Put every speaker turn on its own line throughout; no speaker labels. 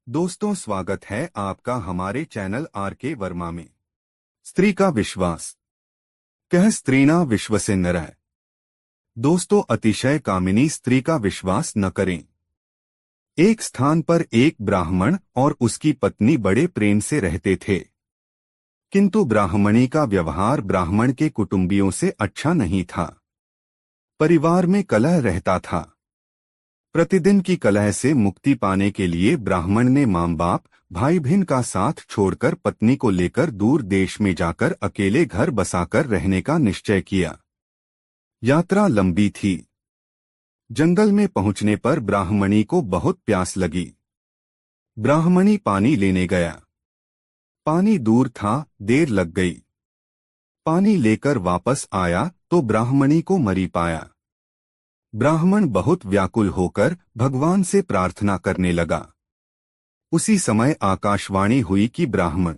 दोस्तों, स्वागत है आपका हमारे चैनल आर.के. वर्मा में। स्त्री का विश्वास कह स्त्रीणा विश्वसे नरः। दोस्तों, अतिशय कामिनी स्त्री का विश्वास न करें। एक स्थान पर एक ब्राह्मण और उसकी पत्नी बड़े प्रेम से रहते थे, किंतु ब्राह्मणी का व्यवहार ब्राह्मण के कुटुंबियों से अच्छा नहीं था। परिवार में कलह रहता था। प्रतिदिन की कलह से मुक्ति पाने के लिए ब्राह्मण ने मां बाप भाई बहन का साथ छोड़कर पत्नी को लेकर दूर देश में जाकर अकेले घर बसाकर रहने का निश्चय किया। यात्रा लंबी थी। जंगल में पहुंचने पर ब्राह्मणी को बहुत प्यास लगी। ब्राह्मणी पानी लेने गया। पानी दूर था, देर लग गई। पानी लेकर वापस आया तो ब्राह्मणी को मरी पाया। ब्राह्मण बहुत व्याकुल होकर भगवान से प्रार्थना करने लगा। उसी समय आकाशवाणी हुई कि ब्राह्मण,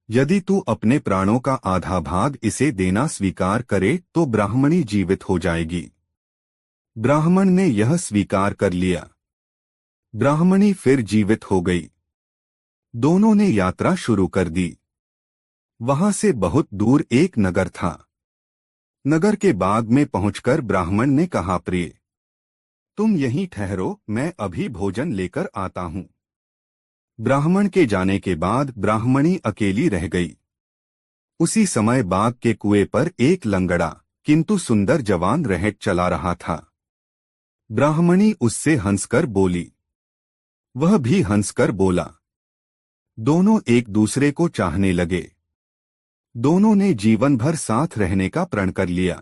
यदि तू अपने प्राणों का आधा भाग इसे देना स्वीकार करे तो ब्राह्मणी जीवित हो जाएगी। ब्राह्मण ने यह स्वीकार कर लिया। ब्राह्मणी फिर जीवित हो गई। दोनों ने यात्रा शुरू कर दी। वहां से बहुत दूर एक नगर था। नगर के बाग में पहुंचकर ब्राह्मण ने कहा, प्रिय, तुम यहीं ठहरो, मैं अभी भोजन लेकर आता हूं। ब्राह्मण के जाने के बाद ब्राह्मणी अकेली रह गई। उसी समय बाग के कुएं पर एक लंगड़ा किंतु सुंदर जवान रहट चला रहा था। ब्राह्मणी उससे हंसकर बोली। वह भी हंसकर बोला। दोनों एक दूसरे को चाहने लगे। दोनों ने जीवन भर साथ रहने का प्रण कर लिया।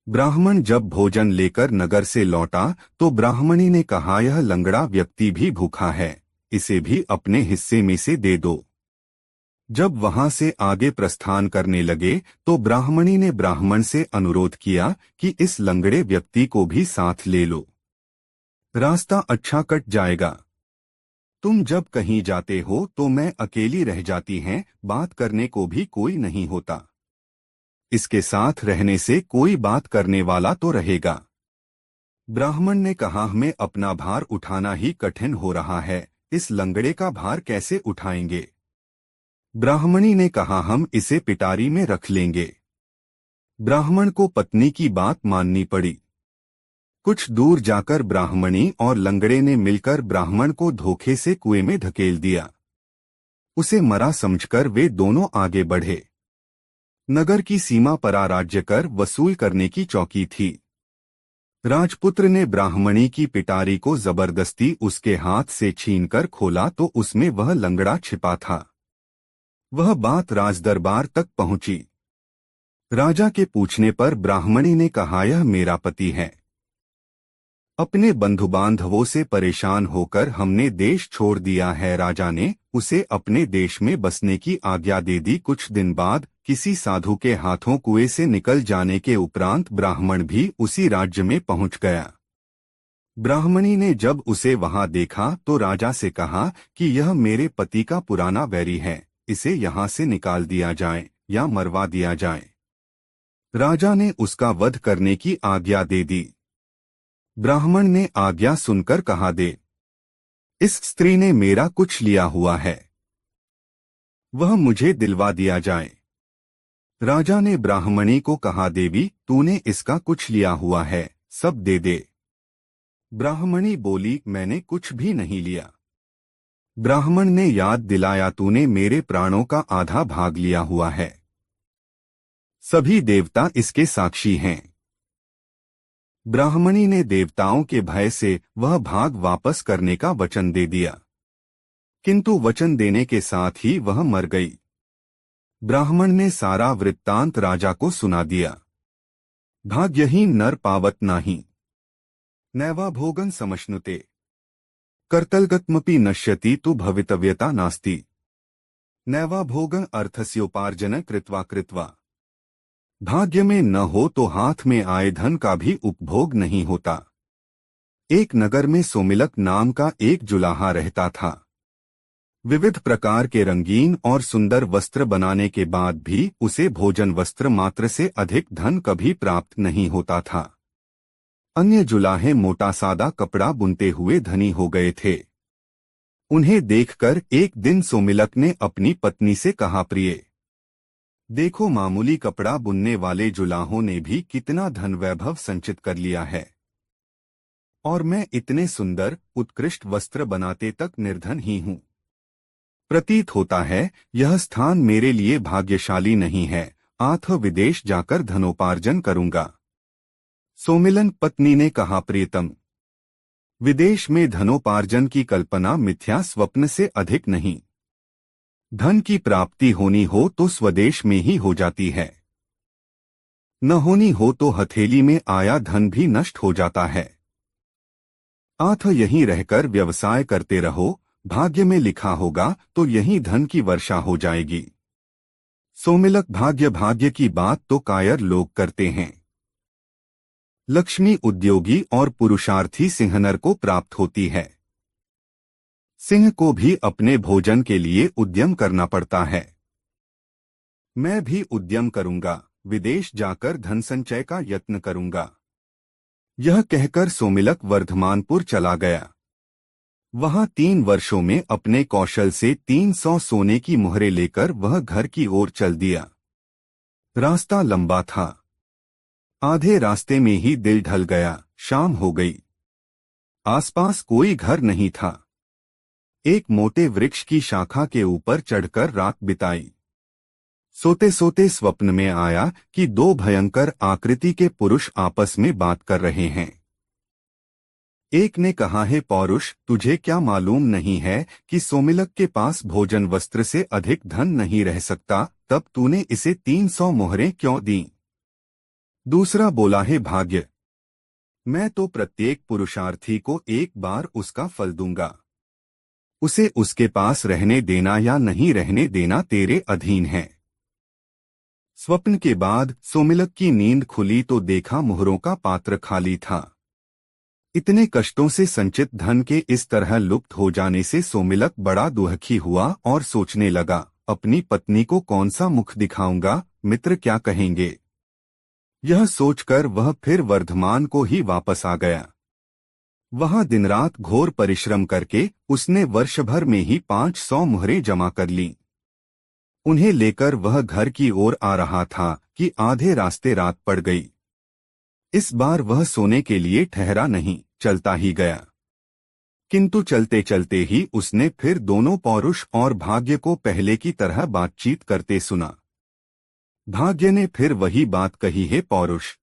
ब्राह्मण जब भोजन लेकर नगर से लौटा तो ब्राह्मणी ने कहा, यह लंगड़ा व्यक्ति भी भूखा है, इसे भी अपने हिस्से में से दे दो। जब वहां से आगे प्रस्थान करने लगे तो ब्राह्मणी ने ब्राह्मण से अनुरोध किया कि इस लंगड़े व्यक्ति को भी साथ ले लो। रास्ता अच्छा कट जाएगा। तुम जब कहीं जाते हो तो मैं अकेली रह जाती हैं, बात करने को भी कोई नहीं होता। इसके साथ रहने से कोई बात करने वाला तो रहेगा। ब्राह्मण ने कहा, हमें अपना भार उठाना ही कठिन हो रहा है, इस लंगड़े का भार कैसे उठाएंगे। ब्राह्मणी ने कहा, हम इसे पिटारी में रख लेंगे। ब्राह्मण को पत्नी की बात माननी पड़ी। कुछ दूर जाकर ब्राह्मणी और लंगड़े ने मिलकर ब्राह्मण को धोखे से कुएं में धकेल दिया। उसे मरा समझकर वे दोनों आगे बढ़े। नगर की सीमा पर राज्य कर वसूल करने की चौकी थी। राजपुत्र ने ब्राह्मणी की पिटारी को जबरदस्ती उसके हाथ से छीनकर खोला तो उसमें वह लंगड़ा छिपा था। वह बात राजदरबार तक पहुंची। राजा के पूछने पर ब्राह्मणी ने कहा, यह मेरा पति है। अपने बंधु बांधवों से परेशान होकर हमने देश छोड़ दिया है। राजा ने उसे अपने देश में बसने की आज्ञा दे दी। कुछ दिन बाद किसी साधु के हाथों कुएं से निकल जाने के उपरांत ब्राह्मण भी उसी राज्य में पहुंच गया। ब्राह्मणी ने जब उसे वहां देखा तो राजा से कहा कि यह मेरे पति का पुराना वैरी है, इसे यहां से निकाल दिया जाए या मरवा दिया जाए। राजा ने उसका वध करने की आज्ञा दे दी। ब्राह्मण ने आज्ञा सुनकर कहा, दे, इस स्त्री ने मेरा कुछ लिया हुआ है, वह मुझे दिलवा दिया जाए। राजा ने ब्राह्मणी को कहा, देवी, तूने इसका कुछ लिया हुआ है, सब दे दे। ब्राह्मणी बोली, मैंने कुछ भी नहीं लिया। ब्राह्मण ने याद दिलाया, तूने मेरे प्राणों का आधा भाग लिया हुआ है। सभी देवता इसके साक्षी हैं। ब्राह्मणी ने देवताओं के भय से वह भाग वापस करने का वचन दे दिया, किंतु वचन देने के साथ ही वह मर गई। ब्राह्मण ने सारा वृत्तांत राजा को सुना दिया। भाग्यहीन नर पावत नाही, नैवा भोगन समश्नुते, कर्तलगत्मपि नश्यति तु भवितव्यता नास्ति, नैवा भोगन अर्थस्योपार्जन कृत्वा कृत्वा। भाग्य में न हो तो हाथ में आए धन का भी उपभोग नहीं होता। एक नगर में सोमिलक नाम का एक जुलाहा रहता था। विविध प्रकार के रंगीन और सुंदर वस्त्र बनाने के बाद भी उसे भोजन वस्त्र मात्र से अधिक धन कभी प्राप्त नहीं होता था। अन्य जुलाहे मोटा सादा कपड़ा बुनते हुए धनी हो गए थे। उन्हें देखकर एक दिन सोमिलक ने अपनी पत्नी से कहा, प्रिय, देखो मामूली कपड़ा बुनने वाले जुलाहों ने भी कितना धन वैभव संचित कर लिया है, और मैं इतने सुंदर उत्कृष्ट वस्त्र बनाते तक निर्धन ही हूँ। प्रतीत होता है यह स्थान मेरे लिए भाग्यशाली नहीं है, अतः विदेश जाकर धनोपार्जन करूंगा। सोमिलन पत्नी ने कहा, प्रियतम, विदेश में धनोपार्जन की कल्पना मिथ्या स्वप्न से अधिक नहीं। धन की प्राप्ति होनी हो तो स्वदेश में ही हो जाती है, न होनी हो तो हथेली में आया धन भी नष्ट हो जाता है। अतः यहीं रहकर व्यवसाय करते रहो, भाग्य में लिखा होगा तो यहीं धन की वर्षा हो जाएगी। सोमिलक, भाग्य की बात तो कायर लोग करते हैं। लक्ष्मी उद्योगी और पुरुषार्थी सिंहनर को प्राप्त होती है। सिंह को भी अपने भोजन के लिए उद्यम करना पड़ता है। मैं भी उद्यम करूंगा, विदेश जाकर धन संचय का यत्न करूंगा। यह कहकर सोमिलक वर्धमानपुर चला गया। वहां 3 वर्षों में अपने कौशल से 300 सोने की मुहरें लेकर वह घर की ओर चल दिया। रास्ता लंबा था। आधे रास्ते में ही दिल ढल गया, शाम हो गई। आसपास कोई घर नहीं था। एक मोटे वृक्ष की शाखा के ऊपर चढ़कर रात बिताई। सोते सोते स्वप्न में आया कि 2 भयंकर आकृति के पुरुष आपस में बात कर रहे हैं। एक ने कहा, है पौरुष, तुझे क्या मालूम नहीं है कि सोमिलक के पास भोजन वस्त्र से अधिक धन नहीं रह सकता, तब तूने इसे 300 मोहरें क्यों दी? दूसरा बोला, है भाग्य, मैं तो प्रत्येक पुरुषार्थी को एक बार उसका फल दूंगा। उसे उसके पास रहने देना या नहीं रहने देना तेरे अधीन है। स्वप्न के बाद सोमिलक की नींद खुली तो देखा मोहरों का पात्र खाली था। इतने कष्टों से संचित धन के इस तरह लुप्त हो जाने से सोमिलक बड़ा दुखी हुआ और सोचने लगा, अपनी पत्नी को कौन सा मुख दिखाऊंगा, मित्र क्या कहेंगे। यह सोचकर वह फिर वर्धमान को ही वापस आ गया। वहां दिन रात घोर परिश्रम करके उसने वर्ष भर में ही 500 मुहरें जमा कर लीं। उन्हें लेकर वह घर की ओर आ रहा था कि आधे रास्ते रात पड़ गई। इस बार वह सोने के लिए ठहरा नहीं, चलता ही गया। किंतु चलते चलते ही उसने फिर दोनों पौरुष और भाग्य को पहले की तरह बातचीत करते सुना। भाग्य ने फिर वही बात कही, है पौरुष,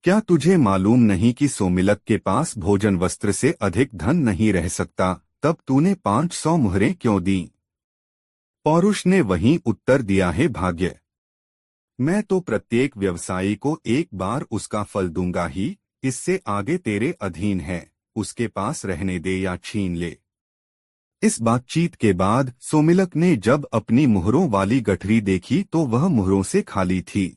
क्या तुझे मालूम नहीं कि सोमिलक के पास भोजन वस्त्र से अधिक धन नहीं रह सकता, तब तूने 500 मुहरें क्यों दी? पौरुष ने वहीं उत्तर दिया, है भाग्य, मैं तो प्रत्येक व्यवसायी को एक बार उसका फल दूंगा ही, इससे आगे तेरे अधीन है, उसके पास रहने दे या छीन ले। इस बातचीत के बाद सोमिलक ने जब अपनी मुहरों वाली गठरी देखी तो वह मुहरों से खाली थी।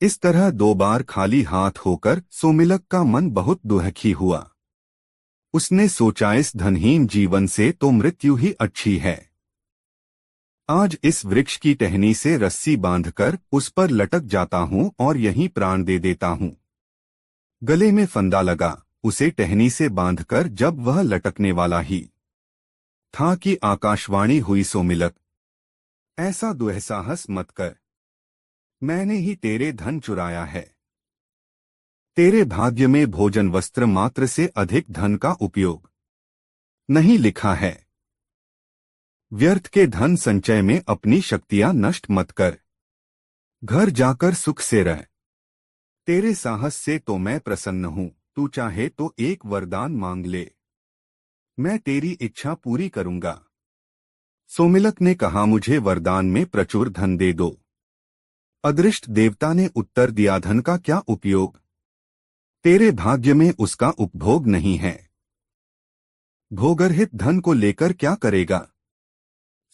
इस तरह 2 बार खाली हाथ होकर सोमिलक का मन बहुत दुखी हुआ। उसने सोचा, इस धनहीन जीवन से तो मृत्यु ही अच्छी है। आज इस वृक्ष की टहनी से रस्सी बांधकर उस पर लटक जाता हूं और यहीं प्राण दे देता हूं। गले में फंदा लगा, उसे टहनी से बांधकर जब वह लटकने वाला ही था कि आकाशवाणी हुई, सोमिलक, ऐसा दुस्साहस मत कर, मैंने ही तेरे धन चुराया है। तेरे भाग्य में भोजन वस्त्र मात्र से अधिक धन का उपयोग नहीं लिखा है। व्यर्थ के धन संचय में अपनी शक्तियां नष्ट मत कर, घर जाकर सुख से रह। तेरे साहस से तो मैं प्रसन्न हूं, तू चाहे तो एक वरदान मांग ले, मैं तेरी इच्छा पूरी करूंगा। सोमिलक ने कहा, मुझे वरदान में प्रचुर धन दे दो। अदृष्ट देवता ने उत्तर दिया, धन का क्या उपयोग, तेरे भाग्य में उसका उपभोग नहीं है। भोगरहित धन को लेकर क्या करेगा?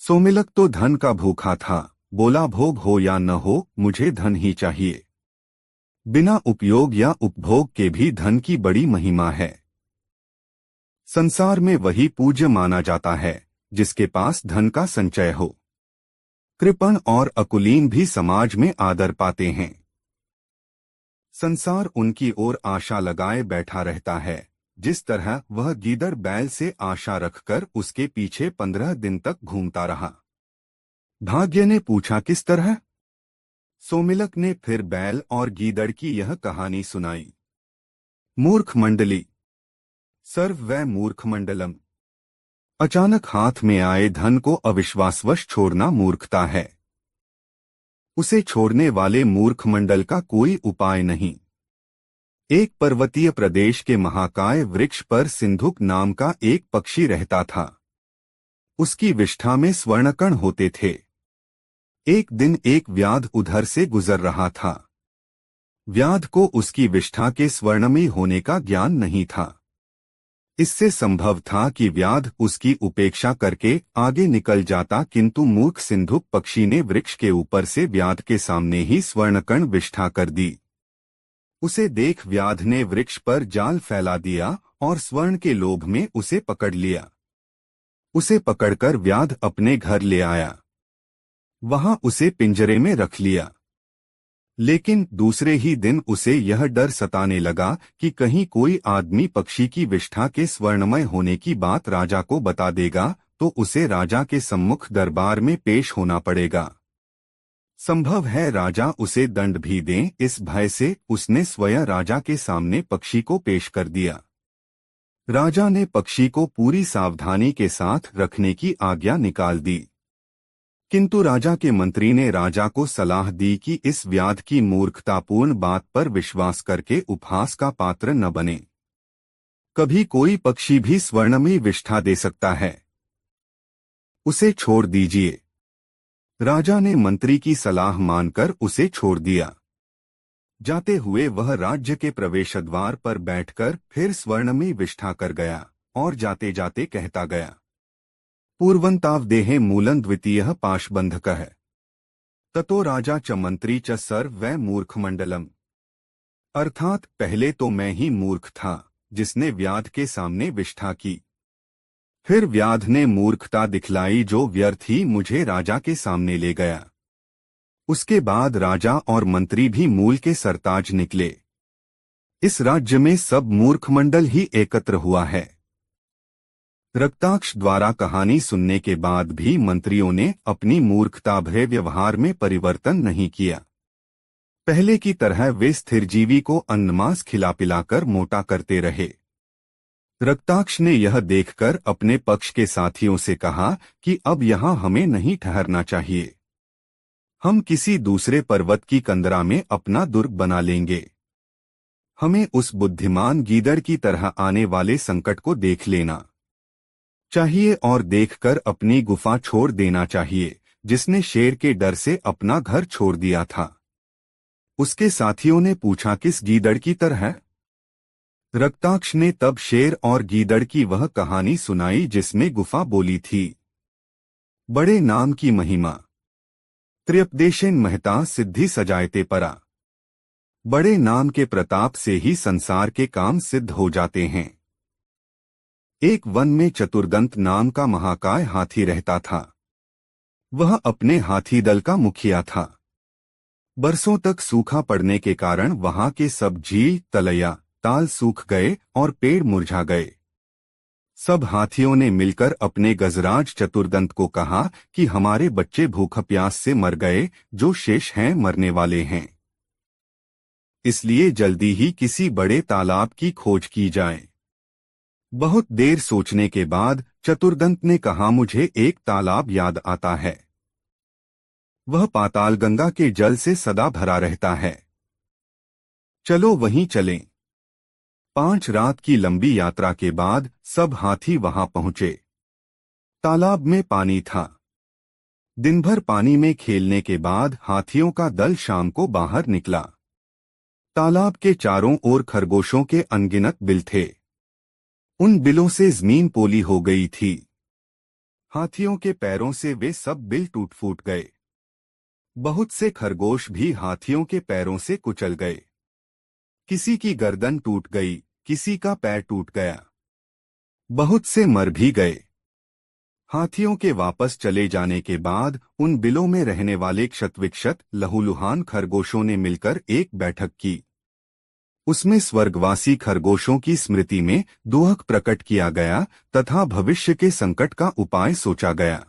सोमिलक तो धन का भूखा था, बोला, भोग हो या न हो, मुझे धन ही चाहिए। बिना उपयोग या उपभोग के भी धन की बड़ी महिमा है। संसार में वही पूज्य माना जाता है जिसके पास धन का संचय हो। कृपण और अकुलीन भी समाज में आदर पाते हैं। संसार उनकी ओर आशा लगाए बैठा रहता है, जिस तरह वह गीदड़ बैल से आशा रखकर उसके पीछे 15 दिन तक घूमता रहा। भाग्य ने पूछा, किस तरह? सोमिलक ने फिर बैल और गीदड़ की यह कहानी सुनाई। मूर्ख मंडली। सर्व व मूर्ख मंडलम। अचानक हाथ में आए धन को अविश्वासवश छोड़ना मूर्खता है। उसे छोड़ने वाले मूर्ख मंडल का कोई उपाय नहीं। एक पर्वतीय प्रदेश के महाकाय वृक्ष पर सिंधुक नाम का एक पक्षी रहता था। उसकी विष्ठा में स्वर्णकण होते थे। एक दिन एक व्याध उधर से गुजर रहा था। व्याध को उसकी विष्ठा के स्वर्णमयी होने का ज्ञान नहीं था। इससे संभव था कि व्याध उसकी उपेक्षा करके आगे निकल जाता, किंतु मूर्ख सिंधुक पक्षी ने वृक्ष के ऊपर से व्याध के सामने ही स्वर्णकण विष्ठा कर दी। उसे देख व्याध ने वृक्ष पर जाल फैला दिया और स्वर्ण के लोभ में उसे पकड़ लिया। उसे पकड़कर व्याध अपने घर ले आया। वहां उसे पिंजरे में रख लिया। लेकिन दूसरे ही दिन उसे यह डर सताने लगा कि कहीं कोई आदमी पक्षी की विष्ठा के स्वर्णमय होने की बात राजा को बता देगा तो उसे राजा के सम्मुख दरबार में पेश होना पड़ेगा। संभव है राजा उसे दंड भी दें। इस भय से उसने स्वयं राजा के सामने पक्षी को पेश कर दिया। राजा ने पक्षी को पूरी सावधानी के साथ रखने की आज्ञा निकाल दी। किंतु राजा के मंत्री ने राजा को सलाह दी कि इस व्याध की मूर्खतापूर्ण बात पर विश्वास करके उपहास का पात्र न बने। कभी कोई पक्षी भी स्वर्णमयी विष्ठा दे सकता है। उसे छोड़ दीजिए। राजा ने मंत्री की सलाह मानकर उसे छोड़ दिया। जाते हुए वह राज्य के प्रवेश द्वार पर बैठकर फिर स्वर्णमयी विष्ठा कर गया और जाते जाते कहता गया, पूर्वंतावदेहे मूलं द्वितीयः पाशबंधकः ततो राजा च मंत्री च सर्व व मूर्खमंडलम। अर्थात पहले तो मैं ही मूर्ख था जिसने व्याध के सामने विष्ठा की। फिर व्याध ने मूर्खता दिखलाई जो व्यर्थ ही मुझे राजा के सामने ले गया। उसके बाद राजा और मंत्री भी मूल के सरताज निकले। इस राज्य में सब मूर्खमंडल ही एकत्र हुआ है। रक्ताक्ष द्वारा कहानी सुनने के बाद भी मंत्रियों ने अपनी मूर्खता भरे व्यवहार में परिवर्तन नहीं किया। पहले की तरह वे स्थिरजीवी को अन्नमास खिला पिलाकर मोटा करते रहे। रक्ताक्ष ने यह देखकर अपने पक्ष के साथियों से कहा कि अब यहाँ हमें नहीं ठहरना चाहिए। हम किसी दूसरे पर्वत की कंदरा में अपना दुर्ग बना लेंगे। हमें उस बुद्धिमान गीदड़ की तरह आने वाले संकट को देख लेना चाहिए और देखकर अपनी गुफा छोड़ देना चाहिए, जिसने शेर के डर से अपना घर छोड़ दिया था। उसके साथियों ने पूछा, किस गीदड़ की तरह? रक्ताक्ष ने तब शेर और गीदड़ की वह कहानी सुनाई जिसमें गुफा बोली थी। बड़े नाम की महिमा। त्र्यपदेशेन महता सिद्धि सजायते परा। बड़े नाम के प्रताप से ही संसार के काम सिद्ध हो जाते हैं। एक वन में चतुर्दंत नाम का महाकाय हाथी रहता था। वह अपने हाथी दल का मुखिया था। बरसों तक सूखा पड़ने के कारण वहां के सब झील, तलैया, ताल सूख गए और पेड़ मुरझा गए। सब हाथियों ने मिलकर अपने गजराज चतुर्दंत को कहा कि हमारे बच्चे भूख प्यास से मर गए, जो शेष हैं मरने वाले हैं। इसलिए जल्दी ही किसी बड़े तालाब की खोज की जाए। बहुत देर सोचने के बाद चतुर्दंत ने कहा, मुझे एक तालाब याद आता है। वह पातालगंगा के जल से सदा भरा रहता है। चलो वहीं चलें। 5 रात की लंबी यात्रा के बाद सब हाथी वहां पहुंचे। तालाब में पानी था। दिन भर पानी में खेलने के बाद हाथियों का दल शाम को बाहर निकला। तालाब के चारों ओर खरगोशों के अनगिनत बिल थे। उन बिलों से जमीन पोली हो गई थी। हाथियों के पैरों से वे सब बिल टूट फूट गए। बहुत से खरगोश भी हाथियों के पैरों से कुचल गए। किसी की गर्दन टूट गई, किसी का पैर टूट गया। बहुत से मर भी गए। हाथियों के वापस चले जाने के बाद उन बिलों में रहने वाले क्षतविक्षत लहूलुहान खरगोशों ने मिलकर एक बैठक की। उसमें स्वर्गवासी खरगोशों की स्मृति में दोहक प्रकट किया गया तथा भविष्य के संकट का उपाय सोचा गया।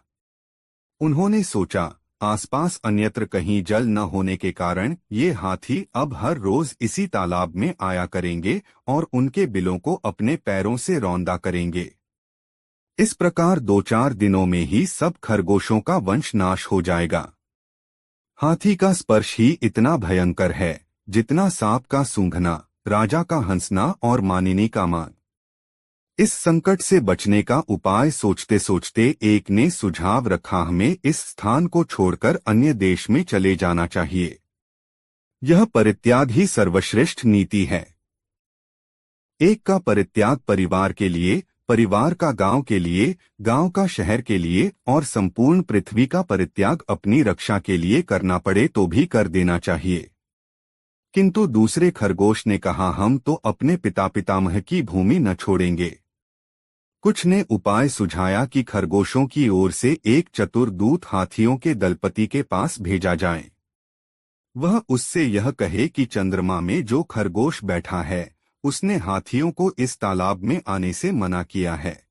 उन्होंने सोचा, आसपास अन्यत्र कहीं जल न होने के कारण ये हाथी अब हर रोज इसी तालाब में आया करेंगे और उनके बिलों को अपने पैरों से रौंदा करेंगे। इस प्रकार 2-4 दिनों में ही सब खरगोशों का वंश नाश हो जाएगा। हाथी का स्पर्श ही इतना भयंकर है जितना सांप का सूंघना, राजा का हंसना और मानिनी का मान। इस संकट से बचने का उपाय सोचते सोचते एक ने सुझाव रखा, हमें इस स्थान को छोड़कर अन्य देश में चले जाना चाहिए। यह परित्याग ही सर्वश्रेष्ठ नीति है। एक का परित्याग परिवार के लिए, परिवार का गांव के लिए, गांव का शहर के लिए और संपूर्ण पृथ्वी का परित्याग अपनी रक्षा के लिए करना पड़े तो भी कर देना चाहिए। किंतु दूसरे खरगोश ने कहा, हम तो अपने पिता पितामह की भूमि न छोड़ेंगे। कुछ ने उपाय सुझाया कि खरगोशों की ओर से एक चतुर दूत हाथियों के दलपति के पास भेजा जाए। वह उससे यह कहे कि चंद्रमा में जो खरगोश बैठा है उसने हाथियों को इस तालाब में आने से मना किया है।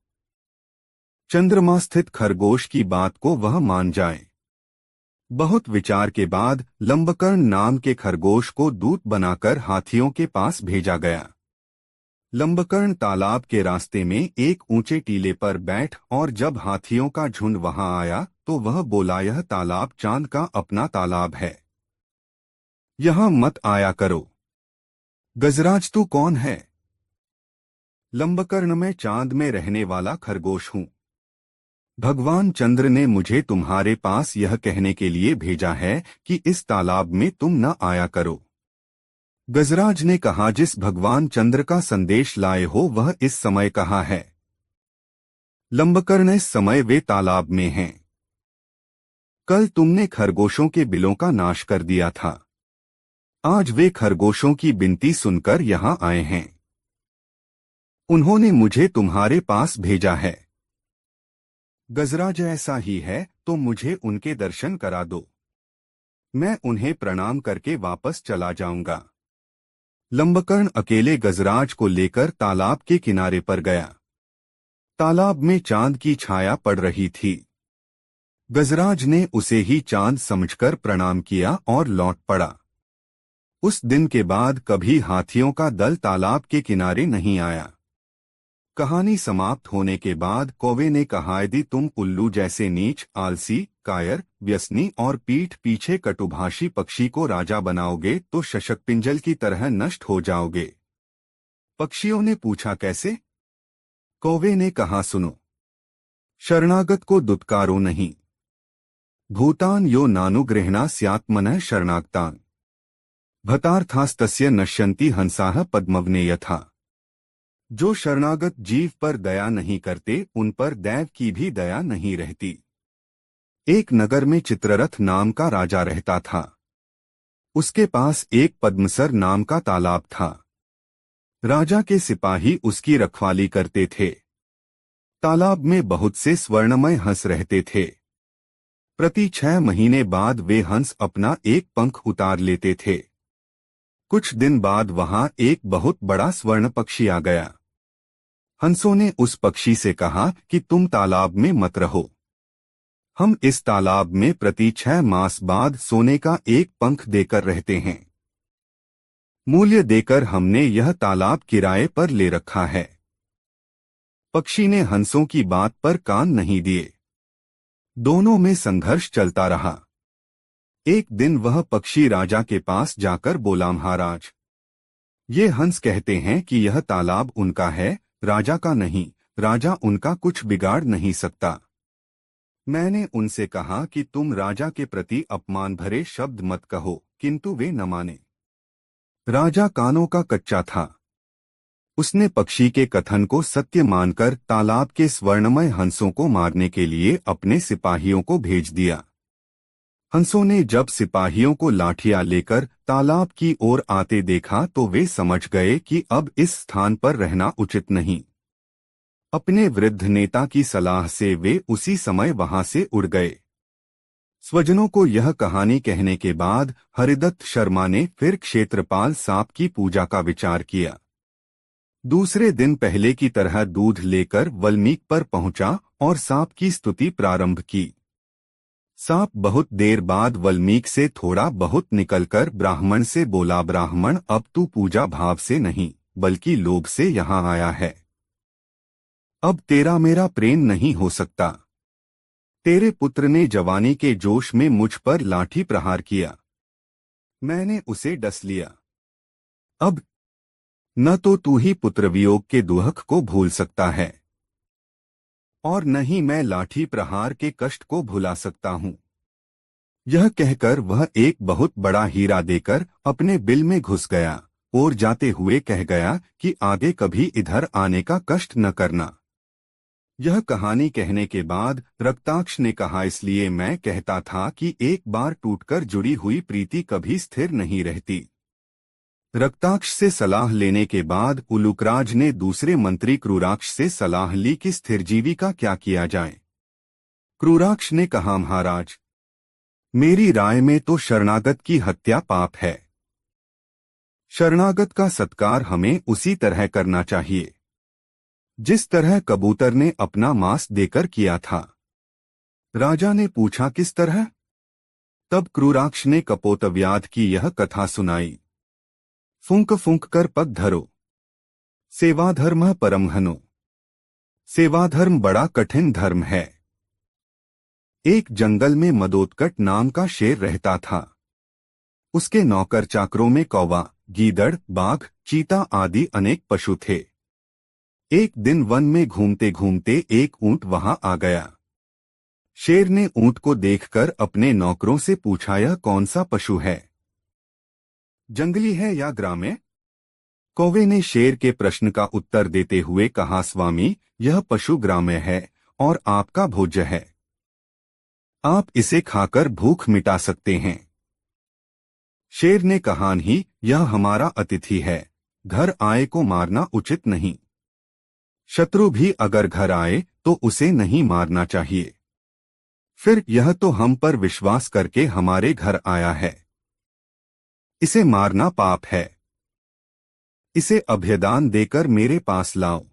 चंद्रमा स्थित खरगोश की बात को वह मान जाए। बहुत विचार के बाद लंबकर्ण नाम के खरगोश को दूत बनाकर हाथियों के पास भेजा गया। लंबकर्ण तालाब के रास्ते में एक ऊंचे टीले पर बैठ और जब हाथियों का झुंड वहां आया तो वह बोला, यह तालाब चांद का अपना तालाब है, यहां मत आया करो। गजराज तू कौन है? लंबकर्ण, मैं चांद में रहने वाला खरगोश हूं। भगवान चंद्र ने मुझे तुम्हारे पास यह कहने के लिए भेजा है कि इस तालाब में तुम न आया करो। गजराज ने कहा, जिस भगवान चंद्र का संदेश लाए हो वह इस समय कहाँ है? लंबकर्ण, इस समय वे तालाब में हैं। कल तुमने खरगोशों के बिलों का नाश कर दिया था, आज वे खरगोशों की विनती सुनकर यहां आए हैं। उन्होंने मुझे तुम्हारे पास भेजा है। गजराज, ऐसा ही है तो मुझे उनके दर्शन करा दो, मैं उन्हें प्रणाम करके वापस चला जाऊंगा। लंबकर्ण अकेले गजराज को लेकर तालाब के किनारे पर गया। तालाब में चांद की छाया पड़ रही थी। गजराज ने उसे ही चांद समझकर प्रणाम किया और लौट पड़ा। उस दिन के बाद कभी हाथियों का दल तालाब के किनारे नहीं आया। कहानी समाप्त होने के बाद कौवे ने कहा, यदि तुम उल्लू जैसे नीच, आलसी, कायर, व्यसनी और पीठ पीछे कटुभाषी पक्षी को राजा बनाओगे तो शशकपिंजल की तरह नष्ट हो जाओगे। पक्षियों ने पूछा, कैसे? कौवे ने कहा, सुनो, शरणागत को दुत्कारो नहीं। भूतान यो नानुगृह्णा स्यात् मनः शरणागतान्। भतार्थास्तस्य नश्यन्ति हंसाः पद्मवने यथा। जो शरणागत जीव पर दया नहीं करते उन पर दैव की भी दया नहीं रहती। एक नगर में चित्ररथ नाम का राजा रहता था। उसके पास एक पद्मसर नाम का तालाब था। राजा के सिपाही उसकी रखवाली करते थे। तालाब में बहुत से स्वर्णमय हंस रहते थे। प्रति 6 महीने बाद वे हंस अपना एक पंख उतार लेते थे। कुछ दिन बाद वहां एक बहुत बड़ा स्वर्ण पक्षी आ गया। हंसों ने उस पक्षी से कहा कि तुम तालाब में मत रहो, हम इस तालाब में प्रति 6 मास बाद सोने का एक पंख देकर रहते हैं। मूल्य देकर हमने यह तालाब किराए पर ले रखा है। पक्षी ने हंसों की बात पर कान नहीं दिए। दोनों में संघर्ष चलता रहा। एक दिन वह पक्षी राजा के पास जाकर बोला, महाराज, ये हंस कहते हैं कि यह तालाब उनका है, राजा का नहीं। राजा उनका कुछ बिगाड़ नहीं सकता। मैंने उनसे कहा कि तुम राजा के प्रति अपमान भरे शब्द मत कहो, किंतु वे न माने। राजा कानों का कच्चा था। उसने पक्षी के कथन को सत्य मानकर तालाब के स्वर्णमय हंसों को मारने के लिए अपने सिपाहियों को भेज दिया। हंसों ने जब सिपाहियों को लाठियां लेकर तालाब की ओर आते देखा तो वे समझ गए कि अब इस स्थान पर रहना उचित नहीं। अपने वृद्ध नेता की सलाह से वे उसी समय वहां से उड़ गए। स्वजनों को यह कहानी कहने के बाद हरिदत्त शर्मा ने फिर क्षेत्रपाल सांप की पूजा का विचार किया। दूसरे दिन पहले की तरह दूध लेकर वल्मीक पर पहुंचा और सांप की स्तुति प्रारंभ की। सांप बहुत देर बाद वल्मीक से थोड़ा बहुत निकलकर ब्राह्मण से बोला, ब्राह्मण, अब तू पूजा भाव से नहीं बल्कि लोभ से यहाँ आया है। अब तेरा मेरा प्रेम नहीं हो सकता। तेरे पुत्र ने जवानी के जोश में मुझ पर लाठी प्रहार किया, मैंने उसे डस लिया। अब न तो तू ही पुत्रवियोग के दुख को भूल सकता है और न ही मैं लाठी प्रहार के कष्ट को भुला सकता हूँ। यह कहकर वह एक बहुत बड़ा हीरा देकर अपने बिल में घुस गया और जाते हुए कह गया कि आगे कभी इधर आने का कष्ट न करना। यह कहानी कहने के बाद रक्ताक्ष ने कहा, इसलिए मैं कहता था कि एक बार टूटकर जुड़ी हुई प्रीति कभी स्थिर नहीं रहती। रक्ताक्ष से सलाह लेने के बाद उलूकराज ने दूसरे मंत्री क्रूराक्ष से सलाह ली कि स्थिरजीवी का क्या किया जाए। क्रूराक्ष ने कहा, महाराज, मेरी राय में तो शरणागत की हत्या पाप है। शरणागत का सत्कार हमें उसी तरह करना चाहिए जिस तरह कबूतर ने अपना मांस देकर किया था। राजा ने पूछा, किस तरह? तब क्रूराक्ष ने कपोतव्याध की यह कथा सुनाई। फूंक फूंक कर पग धरो, सेवाधर्म परमहनो। सेवाधर्म बड़ा कठिन धर्म है। एक जंगल में मदोत्कट नाम का शेर रहता था। उसके नौकर चाकरों में कौवा, गीदड़, बाघ, चीता आदि अनेक पशु थे। एक दिन वन में घूमते घूमते एक ऊंट वहां आ गया। शेर ने ऊंट को देखकर अपने नौकरों से पूछा, यह कौन सा पशु है? जंगली है या ग्राम्य? कौवे ने शेर के प्रश्न का उत्तर देते हुए कहा, स्वामी, यह पशु ग्राम्य है और आपका भोज्य है। आप इसे खाकर भूख मिटा सकते हैं। शेर ने कहा, नहीं, यह हमारा अतिथि है, घर आए को मारना उचित नहीं। शत्रु भी अगर घर आए तो उसे नहीं मारना चाहिए। फिर यह तो हम पर विश्वास करके हमारे घर आया है, इसे मारना पाप है। इसे अभयदान देकर मेरे पास लाओ,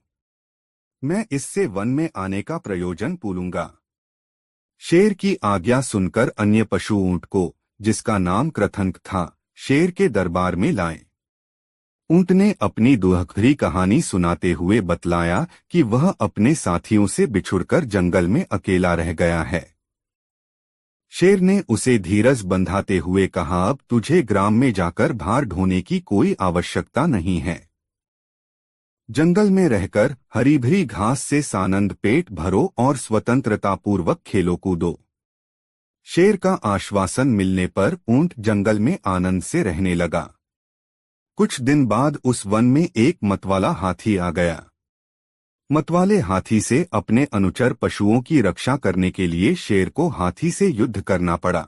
मैं इससे वन में आने का प्रयोजन पूलूंगा। शेर की आज्ञा सुनकर अन्य पशु ऊंट को, जिसका नाम क्रथंक था, शेर के दरबार में लाए। ऊंट ने अपनी दुखभरी कहानी सुनाते हुए बतलाया कि वह अपने साथियों से बिछुड़कर जंगल में अकेला रह गया है। शेर ने उसे धीरज बंधाते हुए कहा, अब तुझे ग्राम में जाकर भार ढोने की कोई आवश्यकता नहीं है। जंगल में रहकर हरी भरी घास से सानंद पेट भरो और स्वतंत्रतापूर्वक खेलो कूदो। शेर का आश्वासन मिलने पर ऊंट जंगल में आनंद से रहने लगा। कुछ दिन बाद उस वन में एक मतवाला हाथी आ गया। मतवाले हाथी से अपने अनुचर पशुओं की रक्षा करने के लिए शेर को हाथी से युद्ध करना पड़ा।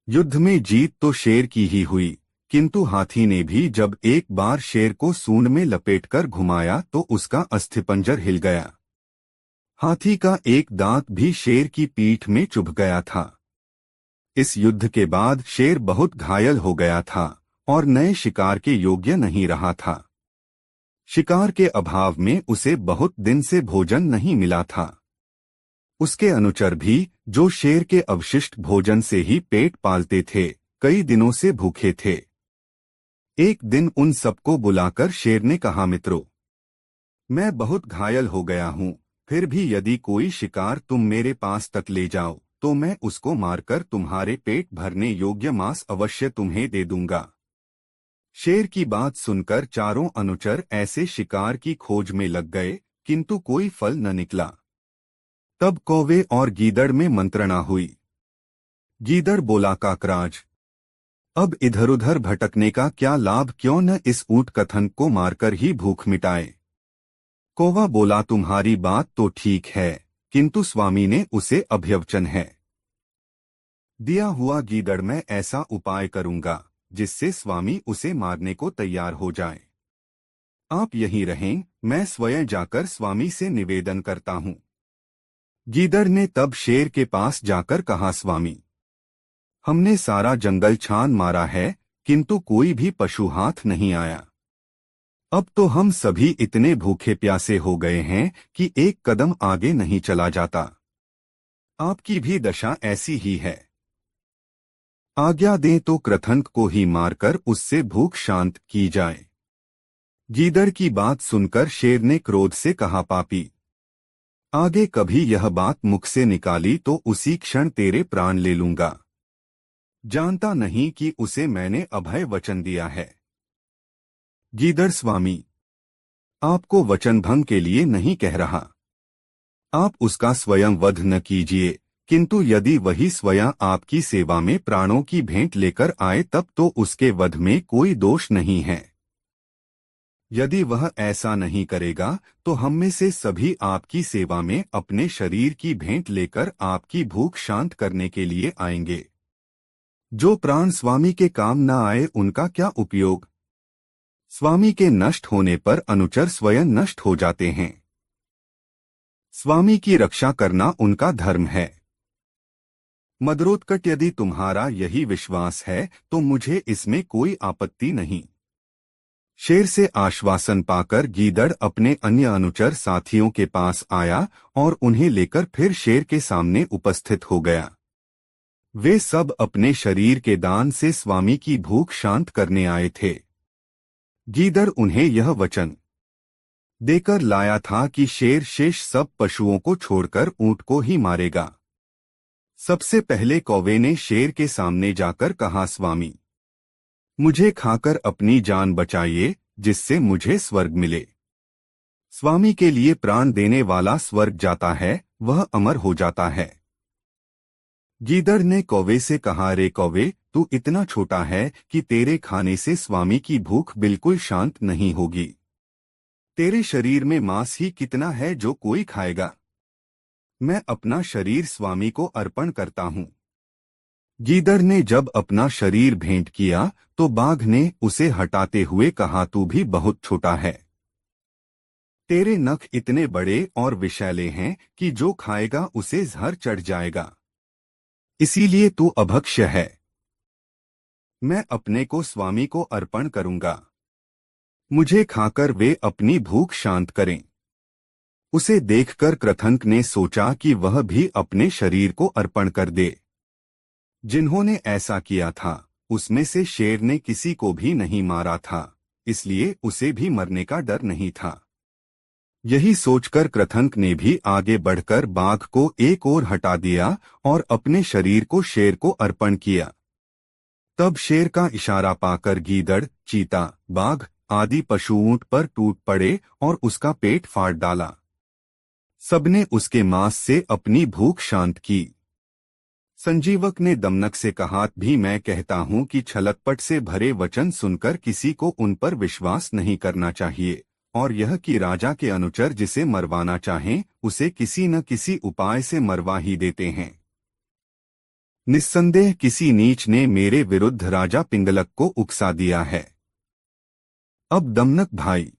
युद्ध में जीत तो शेर की ही हुई, किंतु हाथी ने भी जब एक बार शेर को सूंड में लपेटकर घुमाया तो उसका अस्थिपंजर हिल गया। हाथी का एक दांत भी शेर की पीठ में चुभ गया था। इस युद्ध के बाद शेर बहुत घायल हो गया था और नए शिकार के योग्य नहीं रहा था। शिकार के अभाव में उसे बहुत दिन से भोजन नहीं मिला था। उसके अनुचर भी, जो शेर के अवशिष्ट भोजन से ही पेट पालते थे, कई दिनों से भूखे थे। एक दिन उन सबको बुलाकर शेर ने कहा, मित्रों, मैं बहुत घायल हो गया हूँ, फिर भी यदि कोई शिकार तुम मेरे पास तक ले जाओ तो मैं उसको मारकर तुम्हारे पेट भरने योग्य मांस अवश्य तुम्हें दे दूंगा। शेर की बात सुनकर चारों अनुचर ऐसे शिकार की खोज में लग गए, किंतु कोई फल न निकला। तब कौवे और गीदड़ में मंत्रणा हुई। गीदड़ बोला, काकराज, अब इधर उधर भटकने का क्या लाभ, क्यों न इस ऊंट कथन को मारकर ही भूख मिटाए। कौवा बोला, तुम्हारी बात तो ठीक है, किंतु स्वामी ने उसे अभयवचन है दिया हुआ। गीदड़, मैं ऐसा उपाय करूंगा जिससे स्वामी उसे मारने को तैयार हो जाए। आप यहीं रहें, मैं स्वयं जाकर स्वामी से निवेदन करता हूँ। गीदड़ ने तब शेर के पास जाकर कहा, स्वामी, हमने सारा जंगल छान मारा है, किंतु कोई भी पशु हाथ नहीं आया। अब तो हम सभी इतने भूखे प्यासे हो गए हैं कि एक कदम आगे नहीं चला जाता। आपकी भी दशा ऐसी ही है। आज्ञा दें तो कृतंक को ही मारकर उससे भूख शांत की जाए। गीदड़ की बात सुनकर शेर ने क्रोध से कहा, पापी, आगे कभी यह बात मुख से निकाली तो उसी क्षण तेरे प्राण ले लूंगा। जानता नहीं कि उसे मैंने अभय वचन दिया है। गीदड़ स्वामी, आपको वचन भंग के लिए नहीं कह रहा। आप उसका स्वयं वध न कीजिए, किंतु यदि वही स्वयं आपकी सेवा में प्राणों की भेंट लेकर आए तब तो उसके वध में कोई दोष नहीं है। यदि वह ऐसा नहीं करेगा तो हम में से सभी आपकी सेवा में अपने शरीर की भेंट लेकर आपकी भूख शांत करने के लिए आएंगे। जो प्राण स्वामी के काम न आए उनका क्या उपयोग। स्वामी के नष्ट होने पर अनुचर स्वयं नष्ट हो जाते हैं। स्वामी की रक्षा करना उनका धर्म है। मदरोत्कट, यदि तुम्हारा यही विश्वास है तो मुझे इसमें कोई आपत्ति नहीं। शेर से आश्वासन पाकर गीदड़ अपने अन्य अनुचर साथियों के पास आया और उन्हें लेकर फिर शेर के सामने उपस्थित हो गया। वे सब अपने शरीर के दान से स्वामी की भूख शांत करने आए थे। गीदड़ उन्हें यह वचन देकर लाया था कि शेर शेष सब पशुओं को छोड़कर ऊंट को ही मारेगा। सबसे पहले कौवे ने शेर के सामने जाकर कहा, स्वामी, मुझे खाकर अपनी जान बचाइए जिससे मुझे स्वर्ग मिले। स्वामी के लिए प्राण देने वाला स्वर्ग जाता है, वह अमर हो जाता है। गीदड़ ने कौवे से कहा, रे कौवे, तू इतना छोटा है कि तेरे खाने से स्वामी की भूख बिल्कुल शांत नहीं होगी। तेरे शरीर में मांस ही कितना है जो कोई खाएगा। मैं अपना शरीर स्वामी को अर्पण करता हूँ। गीदड़ ने जब अपना शरीर भेंट किया तो बाघ ने उसे हटाते हुए कहा, तू भी बहुत छोटा है। तेरे नख इतने बड़े और विषैले हैं कि जो खाएगा उसे जहर चढ़ जाएगा, इसीलिए तू अभक्ष्य है। मैं अपने को स्वामी को अर्पण करूंगा। मुझे खाकर वे अपनी भूख शांत करें। उसे देखकर कृतंक ने सोचा कि वह भी अपने शरीर को अर्पण कर दे। जिन्होंने ऐसा किया था उसमें से शेर ने किसी को भी नहीं मारा था, इसलिए उसे भी मरने का डर नहीं था। यही सोचकर कृतंक ने भी आगे बढ़कर बाघ को एक ओर हटा दिया और अपने शरीर को शेर को अर्पण किया। तब शेर का इशारा पाकर गीदड़, चीता, बाघ आदि पशु ऊंट पर टूट पड़े और उसका पेट फाड़ डाला। सबने उसके मांस से अपनी भूख शांत की। संजीवक ने दमनक से कहा, भी मैं कहता हूं कि छलकपट से भरे वचन सुनकर किसी को उन पर विश्वास नहीं करना चाहिए, और यह कि राजा के अनुचर जिसे मरवाना चाहें उसे किसी न किसी उपाय से मरवा ही देते हैं। निस्संदेह किसी नीच ने मेरे विरुद्ध राजा पिंगलक को उकसा दिया है। अब दमनक भाई,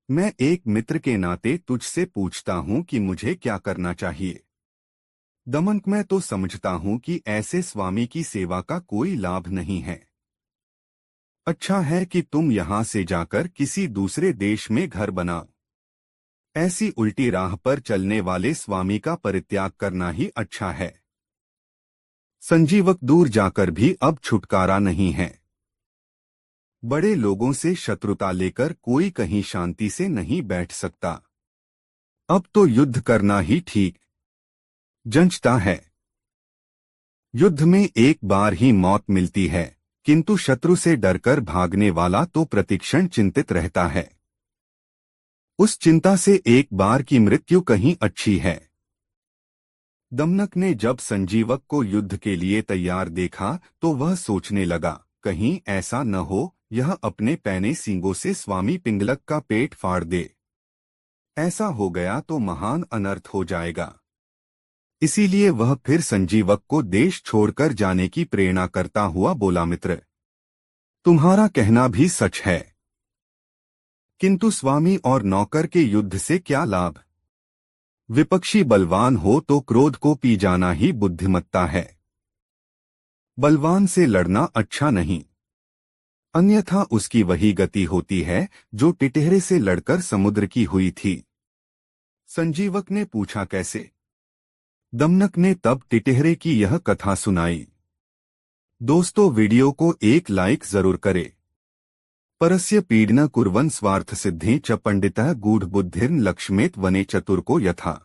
मैं एक मित्र के नाते तुझसे पूछता हूं कि मुझे क्या करना चाहिए। दमनक, मैं तो समझता हूं कि ऐसे स्वामी की सेवा का कोई लाभ नहीं है। अच्छा है कि तुम यहां से जाकर किसी दूसरे देश में घर बनाओ। ऐसी उल्टी राह पर चलने वाले स्वामी का परित्याग करना ही अच्छा है। संजीवक, दूर जाकर भी अब छुटकारा नहीं है। बड़े लोगों से शत्रुता लेकर कोई कहीं शांति से नहीं बैठ सकता। अब तो युद्ध करना ही ठीक जंचता है। युद्ध में एक बार ही मौत मिलती है, किंतु शत्रु से डरकर भागने वाला तो प्रतिक्षण चिंतित रहता है। उस चिंता से एक बार की मृत्यु कहीं अच्छी है। दमनक ने जब संजीवक को युद्ध के लिए तैयार देखा तो वह सोचने लगा, कहीं ऐसा न हो यह अपने पैने सींगों से स्वामी पिंगलक का पेट फाड़ दे। ऐसा हो गया तो महान अनर्थ हो जाएगा। इसीलिए वह फिर संजीवक को देश छोड़कर जाने की प्रेरणा करता हुआ बोला, मित्र, तुम्हारा कहना भी सच है, किंतु स्वामी और नौकर के युद्ध से क्या लाभ। विपक्षी बलवान हो तो क्रोध को पी जाना ही बुद्धिमत्ता है। बलवान से लड़ना अच्छा नहीं, अन्यथा उसकी वही गति होती है जो टिटहरे से लड़कर समुद्र की हुई थी। संजीवक ने पूछा, कैसे? दमनक ने तब टिटहरे की यह कथा सुनाई। दोस्तों, वीडियो को एक लाइक जरूर करें। परस्य पीडन कुर्वन् स्वार्थ सिद्धि च पंडितः गूढ़ बुद्धिर्न लक्ष्मेत वने चतुर को यथा।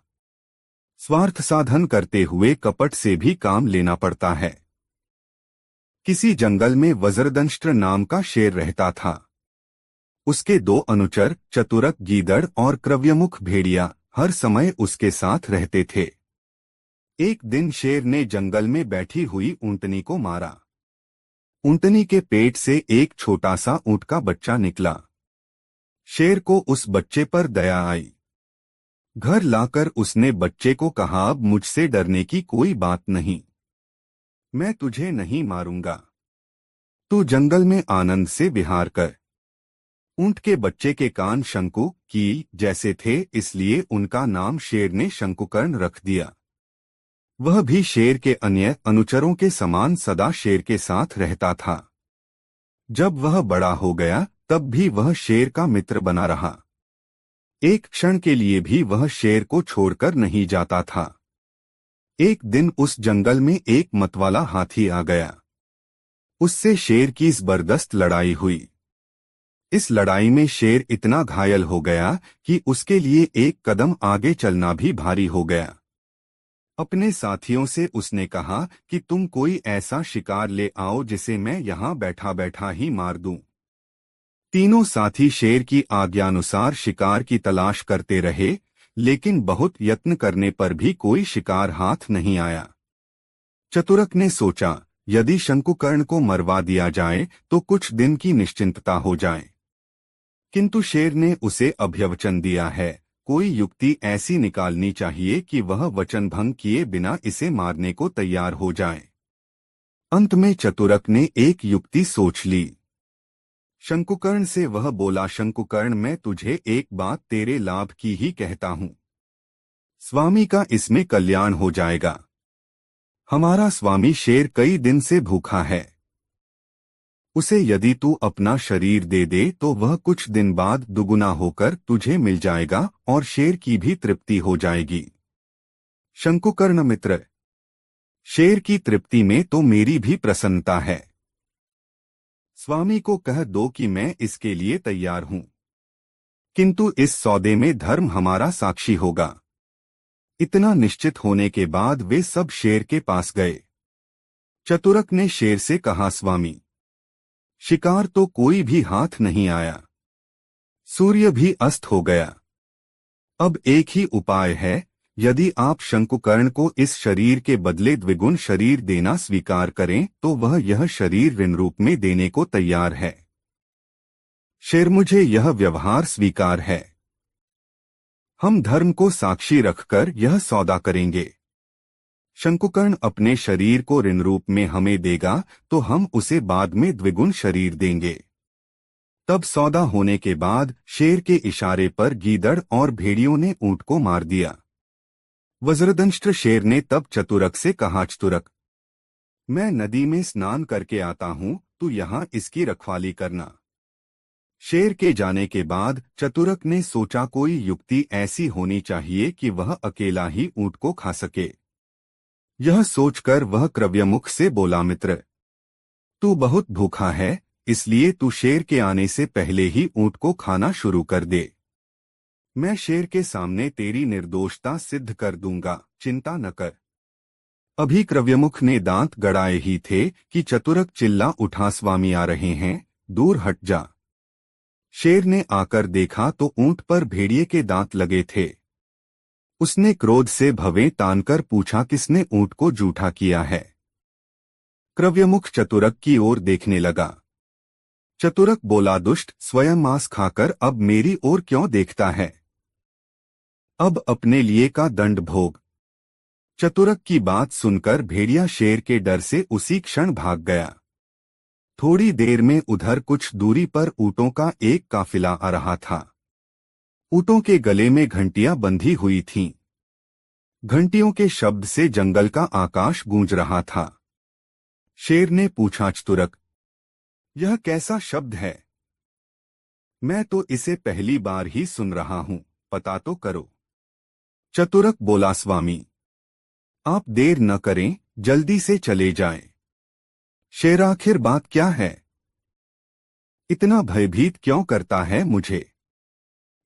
स्वार्थ साधन करते हुए कपट से भी काम लेना पड़ता है। किसी जंगल में वज्रदंष्ट्र नाम का शेर रहता था। उसके दो अनुचर चतुरक गीदड़ और क्रव्यमुख भेड़िया हर समय उसके साथ रहते थे। एक दिन शेर ने जंगल में बैठी हुई ऊंटनी को मारा। ऊंटनी के पेट से एक छोटा सा ऊंट का बच्चा निकला। शेर को उस बच्चे पर दया आई। घर लाकर उसने बच्चे को कहा, अब मुझसे डरने की कोई बात नहीं, मैं तुझे नहीं मारूंगा, तू जंगल में आनंद से विहार कर। ऊंट के बच्चे के कान शंकु की जैसे थे, इसलिए उनका नाम शेर ने शंकुकर्ण रख दिया। वह भी शेर के अन्य अनुचरों के समान सदा शेर के साथ रहता था। जब वह बड़ा हो गया तब भी वह शेर का मित्र बना रहा। एक क्षण के लिए भी वह शेर को छोड़कर नहीं जाता था। एक दिन उस जंगल में एक मतवाला हाथी आ गया। उससे शेर की जबरदस्त लड़ाई हुई। इस लड़ाई में शेर इतना घायल हो गया कि उसके लिए एक कदम आगे चलना भी भारी हो गया। अपने साथियों से उसने कहा कि तुम कोई ऐसा शिकार ले आओ जिसे मैं यहाँ बैठा बैठा ही मार दूं। तीनों साथी शेर की आज्ञानुसार शिकार की तलाश करते रहे, लेकिन बहुत यत्न करने पर भी कोई शिकार हाथ नहीं आया। चतुरक ने सोचा, यदि शंकुकर्ण को मरवा दिया जाए तो कुछ दिन की निश्चिंतता हो जाए। किंतु शेर ने उसे अभयवचन दिया है, कोई युक्ति ऐसी निकालनी चाहिए कि वह वचन भंग किए बिना इसे मारने को तैयार हो जाए। अंत में चतुरक ने एक युक्ति सोच ली। शंकुकर्ण से वह बोला, शंकुकर्ण, मैं तुझे एक बात तेरे लाभ की ही कहता हूँ। स्वामी का इसमें कल्याण हो जाएगा। हमारा स्वामी शेर कई दिन से भूखा है। उसे यदि तू अपना शरीर दे दे तो वह कुछ दिन बाद दुगुना होकर तुझे मिल जाएगा और शेर की भी तृप्ति हो जाएगी। शंकुकर्ण मित्र, शेर की तृप्ति में तो मेरी भी प्रसन्नता है। स्वामी को कह दो कि मैं इसके लिए तैयार हूं, किंतु इस सौदे में धर्म हमारा साक्षी होगा। इतना निश्चित होने के बाद वे सब शेर के पास गए। चतुरक ने शेर से कहा, स्वामी, शिकार तो कोई भी हाथ नहीं आया, सूर्य भी अस्त हो गया। अब एक ही उपाय है, यदि आप शंकुकर्ण को इस शरीर के बदले द्विगुण शरीर देना स्वीकार करें तो वह यह शरीर ऋण रूप में देने को तैयार है। शेर, मुझे यह व्यवहार स्वीकार है। हम धर्म को साक्षी रखकर यह सौदा करेंगे। शंकुकर्ण अपने शरीर को ऋण रूप में हमें देगा तो हम उसे बाद में द्विगुण शरीर देंगे। तब सौदा होने के बाद शेर के इशारे पर गीदड़ और भेड़ियों ने ऊंट को मार दिया। वज्रदंष्ट्र शेर ने तब चतुरक से कहा, चतुरक, मैं नदी में स्नान करके आता हूँ, तू यहाँ इसकी रखवाली करना। शेर के जाने के बाद चतुरक ने सोचा, कोई युक्ति ऐसी होनी चाहिए कि वह अकेला ही ऊंट को खा सके। यह सोचकर वह क्रव्यमुख से बोला, मित्र, तू बहुत भूखा है, इसलिए तू शेर के आने से पहले ही ऊंट को खाना शुरू कर दे। मैं शेर के सामने तेरी निर्दोषता सिद्ध कर दूंगा, चिंता न कर। अभी क्रव्यमुख ने दांत गड़ाए ही थे कि चतुरक चिल्ला उठा, स्वामी आ रहे हैं, दूर हट जा। शेर ने आकर देखा तो ऊंट पर भेड़िए के दांत लगे थे। उसने क्रोध से भवें तानकर पूछा, किसने ऊंट को जूठा किया है? क्रव्यमुख चतुरक की ओर देखने लगा। चतुरक बोला, दुष्ट, स्वयं मांस खाकर अब मेरी ओर क्यों देखता है? अब अपने लिए का दंड भोग। चतुरक की बात सुनकर भेड़िया शेर के डर से उसी क्षण भाग गया। थोड़ी देर में उधर कुछ दूरी पर ऊंटों का एक काफिला आ रहा था। ऊंटों के गले में घंटियां बंधी हुई थीं। घंटियों के शब्द से जंगल का आकाश गूंज रहा था। शेर ने पूछा, चतुरक, यह कैसा शब्द है? मैं तो इसे पहली बार ही सुन रहा हूं, पता तो करो। चतुरक बोला, स्वामी, आप देर न करें, जल्दी से चले जाएं। शेर, आखिर बात क्या है? इतना भयभीत क्यों करता है मुझे?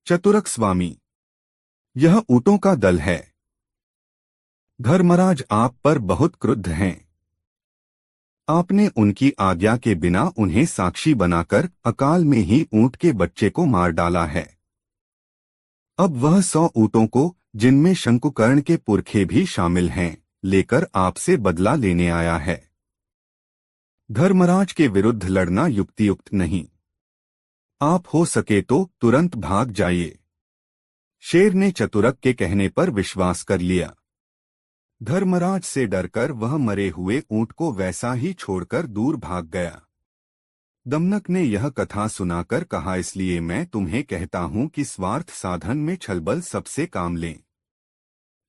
चतुरक, स्वामी, यह ऊंटों का दल है। धर्मराज आप पर बहुत क्रुद्ध हैं। आपने उनकी आज्ञा के बिना उन्हें साक्षी बनाकर अकाल में ही ऊंट के बच्चे को मार डाला है। अब वह 100 ऊंटों को, जिनमें शंकुकर्ण के पुरखे भी शामिल हैं, लेकर आपसे बदला लेने आया है। धर्मराज के विरुद्ध लड़ना युक्तियुक्त नहीं। आप हो सके तो तुरंत भाग जाइए। शेर ने चतुरक के कहने पर विश्वास कर लिया। धर्मराज से डरकर वह मरे हुए ऊंट को वैसा ही छोड़कर दूर भाग गया। दमनक ने यह कथा सुनाकर कहा, इसलिए मैं तुम्हें कहता हूं कि स्वार्थ साधन में छलबल सबसे काम लें।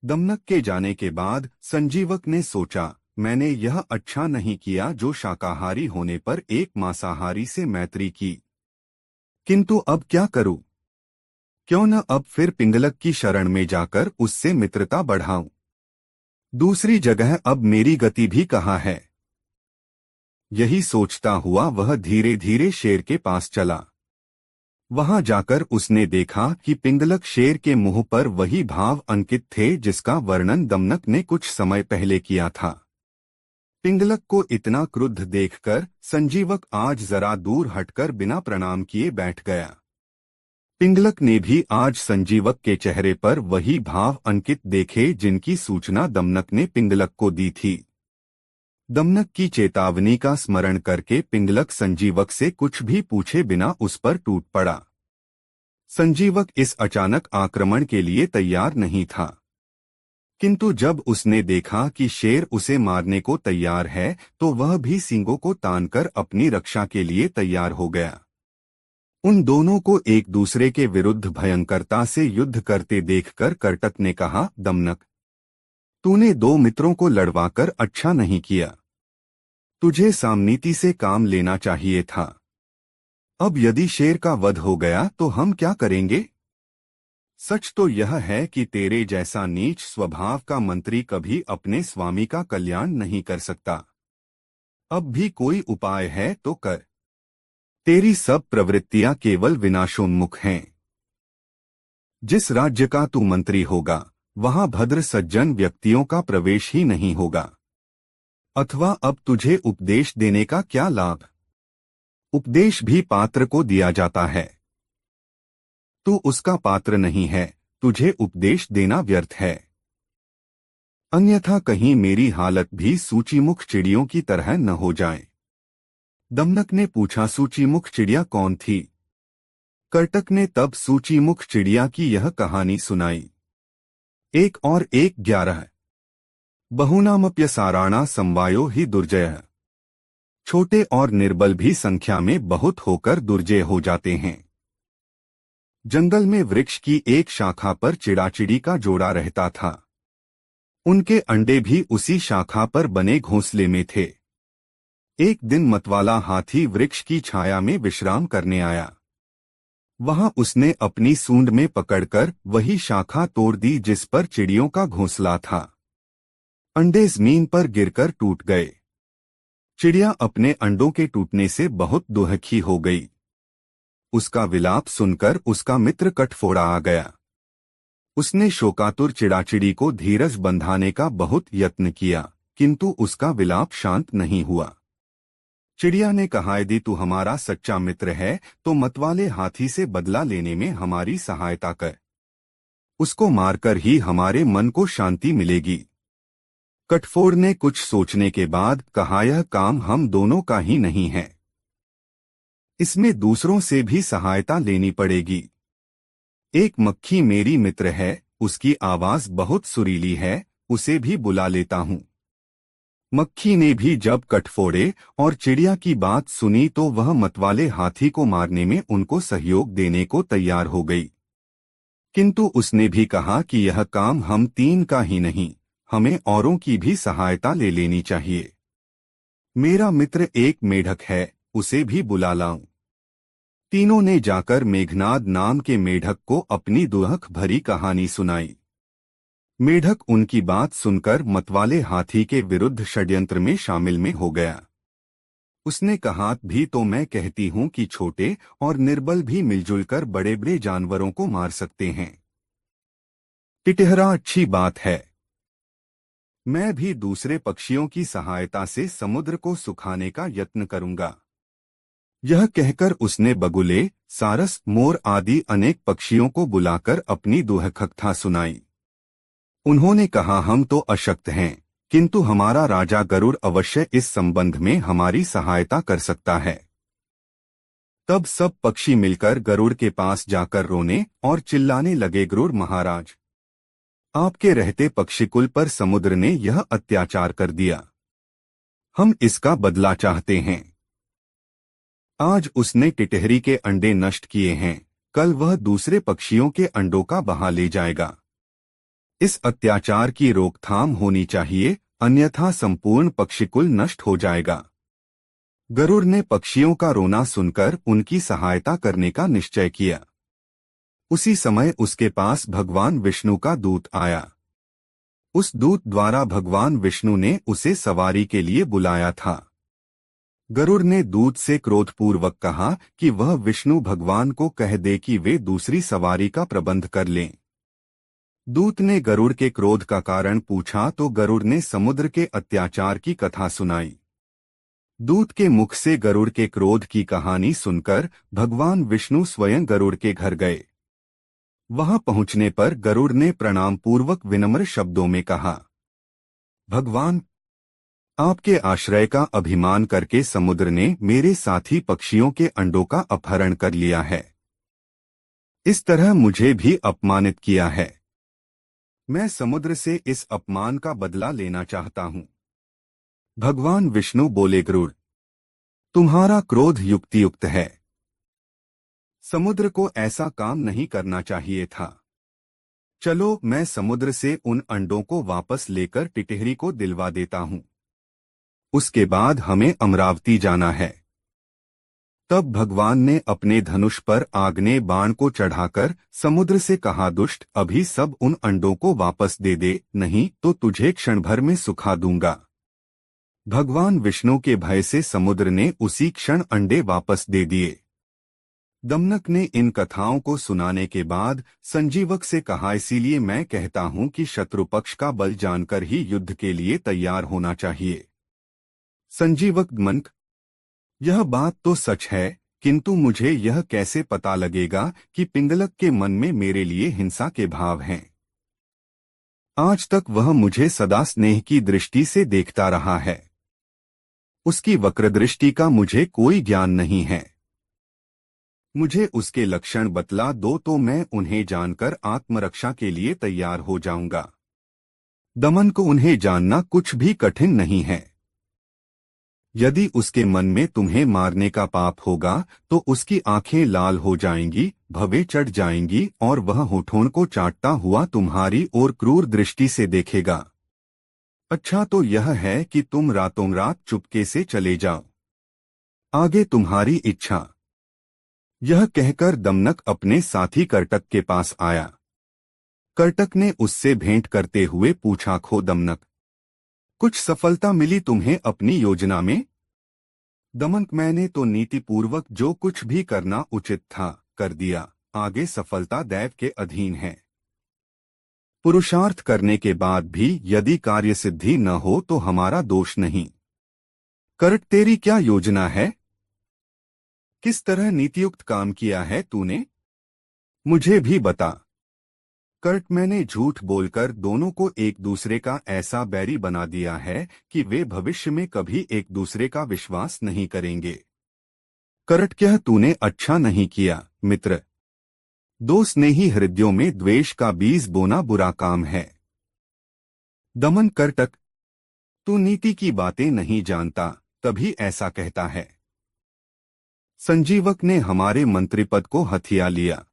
दमनक के जाने के बाद संजीवक ने सोचा, मैंने यह अच्छा नहीं किया जो शाकाहारी होने पर एक मांसाहारी से मैत्री की। किंतु अब क्या करूं? क्यों न अब फिर पिंगलक की शरण में जाकर उससे मित्रता बढ़ाऊं। दूसरी जगह अब मेरी गति भी कहाँ है? यही सोचता हुआ वह धीरे धीरे शेर के पास चला। वहां जाकर उसने देखा कि पिंगलक शेर के मुंह पर वही भाव अंकित थे जिसका वर्णन दमनक ने कुछ समय पहले किया था। पिंगलक को इतना क्रुद्ध देखकर संजीवक आज जरा दूर हटकर बिना प्रणाम किए बैठ गया। पिंगलक ने भी आज संजीवक के चेहरे पर वही भाव अंकित देखे जिनकी सूचना दमनक ने पिंगलक को दी थी। दमनक की चेतावनी का स्मरण करके पिंगलक संजीवक से कुछ भी पूछे बिना उस पर टूट पड़ा। संजीवक इस अचानक आक्रमण के लिए तैयार नहीं था, किंतु जब उसने देखा कि शेर उसे मारने को तैयार है तो वह भी सींगों को तानकर अपनी रक्षा के लिए तैयार हो गया। उन दोनों को एक दूसरे के विरुद्ध भयंकरता से युद्ध करते देखकर कर्टक ने कहा, दमनक, तूने 2 मित्रों को लड़वाकर अच्छा नहीं किया। तुझे सामनीति से काम लेना चाहिए था। अब यदि शेर का वध हो गया तो हम क्या करेंगे? सच तो यह है कि तेरे जैसा नीच स्वभाव का मंत्री कभी अपने स्वामी का कल्याण नहीं कर सकता। अब भी कोई उपाय है तो कर। तेरी सब प्रवृत्तियां केवल विनाशोन्मुख हैं। जिस राज्य का तू मंत्री होगा वहां भद्र सज्जन व्यक्तियों का प्रवेश ही नहीं होगा। अथवा अब तुझे उपदेश देने का क्या लाभ? उपदेश भी पात्र को दिया जाता है। तू उसका पात्र नहीं है, तुझे उपदेश देना व्यर्थ है। अन्यथा कहीं मेरी हालत भी सूचीमुख चिड़ियों की तरह न हो जाए। दमनक ने पूछा, सूचीमुख चिड़िया कौन थी? कर्टक ने तब सूचीमुख चिड़िया की यह कहानी सुनाई। 1 और 1 11। बहुनामप्यसाराणा समवायो ही दुर्जय। छोटे और निर्बल भी संख्या में बहुत होकर दुर्जय हो जाते हैं। जंगल में वृक्ष की एक शाखा पर चिड़ाचिड़ी का जोड़ा रहता था। उनके अंडे भी उसी शाखा पर बने घोंसले में थे। एक दिन मतवाला हाथी वृक्ष की छाया में विश्राम करने आया। वहां उसने अपनी सूंड में पकड़कर वही शाखा तोड़ दी जिस पर चिड़ियों का घोंसला था। अंडे जमीन पर गिरकर टूट गए। चिड़िया अपने अंडों के टूटने से बहुत दुखी हो गई। उसका विलाप सुनकर उसका मित्र कटफोड़ा आ गया। उसने शोकातुर चिड़ाचिड़ी को धीरज बंधाने का बहुत यत्न किया, किंतु उसका विलाप शांत नहीं हुआ। चिड़िया ने कहा, यदि तू हमारा सच्चा मित्र है तो मतवाले हाथी से बदला लेने में हमारी सहायता कर। उसको मारकर ही हमारे मन को शांति मिलेगी। कटफोड़ ने कुछ सोचने के बाद कहा, यह काम हम दोनों का ही नहीं है। इसमें दूसरों से भी सहायता लेनी पड़ेगी। एक मक्खी मेरी मित्र है, उसकी आवाज बहुत सुरीली है, उसे भी बुला लेता हूं। मक्खी ने भी जब कटफोड़े और चिड़िया की बात सुनी तो वह मतवाले हाथी को मारने में उनको सहयोग देने को तैयार हो गई। किंतु उसने भी कहा कि यह काम हम 3 का ही नहीं, हमें औरों की भी सहायता ले लेनी चाहिए। मेरा मित्र एक मेढक है, उसे भी बुला लाऊं। तीनों ने जाकर मेघनाद नाम के मेढक को अपनी दुहक भरी कहानी सुनाई। मेढक उनकी बात सुनकर मतवाले हाथी के विरुद्ध षड्यंत्र में शामिल में हो गया। उसने कहा, भी तो मैं कहती हूं कि छोटे और निर्बल भी मिलजुल कर बड़े बड़े जानवरों को मार सकते हैं। टिटहरा, अच्छी बात है। मैं भी दूसरे पक्षियों की सहायता से समुद्र को सुखाने का यत्न करूंगा। यह कहकर उसने बगुले, सारस, मोर आदि अनेक पक्षियों को बुलाकर अपनी दुहकथा सुनाई। उन्होंने कहा, हम तो अशक्त हैं, किंतु हमारा राजा गरुड़ अवश्य इस संबंध में हमारी सहायता कर सकता है। तब सब पक्षी मिलकर गरुड़ के पास जाकर रोने और चिल्लाने लगे, गरुड़ महाराज, आपके रहते पक्षिकुल पर समुद्र ने यह अत्याचार कर दिया। हम इसका बदला चाहते हैं। आज उसने टिटहरी के अंडे नष्ट किए हैं, कल वह दूसरे पक्षियों के अंडों का बहा ले जाएगा। इस अत्याचार की रोकथाम होनी चाहिए, अन्यथा संपूर्ण पक्षिकुल नष्ट हो जाएगा। गरुड़ ने पक्षियों का रोना सुनकर उनकी सहायता करने का निश्चय किया। उसी समय उसके पास भगवान विष्णु का दूत आया। उस दूत द्वारा भगवान विष्णु ने उसे सवारी के लिए बुलाया था। गरुड़ ने दूत से क्रोधपूर्वक कहा कि वह विष्णु भगवान को कह दे कि वे दूसरी सवारी का प्रबंध कर लें। दूत ने गरुड़ के क्रोध का कारण पूछा तो गरुड़ ने समुद्र के अत्याचार की कथा सुनाई। दूत के मुख से गरुड़ के क्रोध की कहानी सुनकर भगवान विष्णु स्वयं गरुड़ के घर गए। वहां पहुंचने पर गरुड़ ने प्रणाम पूर्वक विनम्र शब्दों में कहा, भगवान, आपके आश्रय का अभिमान करके समुद्र ने मेरे साथी पक्षियों के अंडों का अपहरण कर लिया है। इस तरह मुझे भी अपमानित किया है। मैं समुद्र से इस अपमान का बदला लेना चाहता हूं। भगवान विष्णु बोले, गरुड़, तुम्हारा क्रोध युक्तियुक्त है। समुद्र को ऐसा काम नहीं करना चाहिए था। चलो, मैं समुद्र से उन अंडों को वापस लेकर टिटहरी को दिलवा देता हूं। उसके बाद हमें अमरावती जाना है। तब भगवान ने अपने धनुष पर आग्नेय बाण को चढ़ाकर समुद्र से कहा, दुष्ट, अभी सब उन अंडों को वापस दे दे, नहीं तो तुझे क्षण भर में सुखा दूंगा। भगवान विष्णु के भय से समुद्र ने उसी क्षण अंडे वापस दे दिए। दमनक ने इन कथाओं को सुनाने के बाद संजीवक से कहा, इसीलिए मैं कहता हूं कि शत्रु पक्ष का बल जानकर ही युद्ध के लिए तैयार होना चाहिए। संजीवक, दमनक, यह बात तो सच है, किंतु मुझे यह कैसे पता लगेगा कि पिंगलक के मन में मेरे लिए हिंसा के भाव हैं। आज तक वह मुझे सदा स्नेह की दृष्टि से देखता रहा है। उसकी वक्रदृष्टि का मुझे कोई ज्ञान नहीं है। मुझे उसके लक्षण बतला दो तो मैं उन्हें जानकर आत्मरक्षा के लिए तैयार हो जाऊंगा। दमन को उन्हें जानना कुछ भी कठिन नहीं है। यदि उसके मन में तुम्हें मारने का पाप होगा तो उसकी आंखें लाल हो जाएंगी, भवें चढ़ जाएंगी और वह होठों को चाटता हुआ तुम्हारी ओर क्रूर दृष्टि से देखेगा। अच्छा तो यह है कि तुम रातों रात चुपके से चले जाओ। आगे तुम्हारी इच्छा। यह कहकर दमनक अपने साथी कर्टक के पास आया। कर्टक ने उससे भेंट करते हुए पूछा, खो दमनक, कुछ सफलता मिली तुम्हें अपनी योजना में? दमनक, मैंने तो नीतिपूर्वक जो कुछ भी करना उचित था कर दिया, आगे सफलता दैव के अधीन है। पुरुषार्थ करने के बाद भी यदि कार्य सिद्धि न हो तो हमारा दोष नहीं। कर्ट, तेरी क्या योजना है? किस तरह नीतियुक्त काम किया है तूने? मुझे भी बता। कर्ट, मैंने झूठ बोलकर दोनों को एक दूसरे का ऐसा बैरी बना दिया है कि वे भविष्य में कभी एक दूसरे का विश्वास नहीं करेंगे। कर्ट, क्या तूने अच्छा नहीं किया मित्र। दो स्नेही हृदयों में द्वेष का बीज बोना बुरा काम है। दमन, कर्टक, तू नीति की बातें नहीं जानता, तभी ऐसा कहता है। संजीवक ने हमारे मंत्रिपद को हथिया लिया।